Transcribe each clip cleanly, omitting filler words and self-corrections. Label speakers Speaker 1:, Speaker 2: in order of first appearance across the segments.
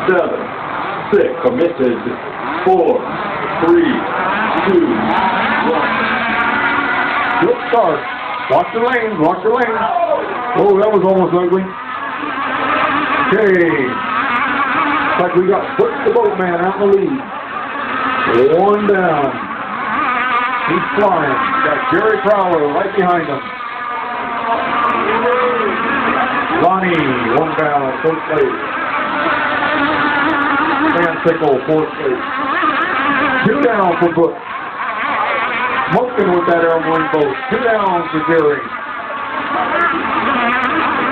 Speaker 1: 7, 6, committed, 4, 3, 2, 1.
Speaker 2: Good start. Watch your lanes, watch your lanes. Oh, that was almost ugly. Okay. Looks like we got Butch the Boatman out in the lead. 1 down. He's flying. Got Jerry Prowler right behind him. Lonnie, 1 down, 4th place. Van Sickle, 4th place. 2 down for Butch. Smoking with that airborne boat. 2 down for Jerry.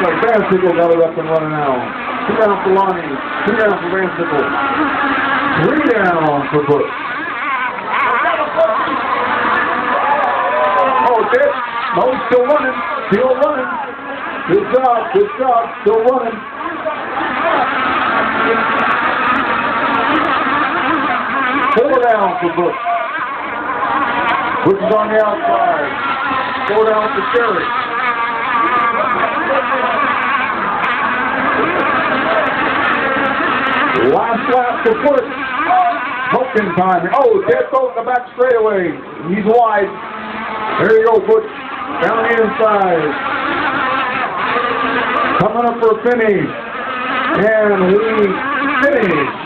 Speaker 2: So Van Sickle got it up and running now. 2 down for Lonnie. 2 down for Van Sickle. 3 down for Butch. Oh, Dick. No, he's still running. Still running. Good job. Good job. Still running. 4 down for Butch. Butch is on the outside. 4 down for Jerry. Last lap for Butch. Smoking time. Oh, dead boat in the back straightaway. He's wide. There you go, Butch. Down the inside. Coming up for a finish. And we finish.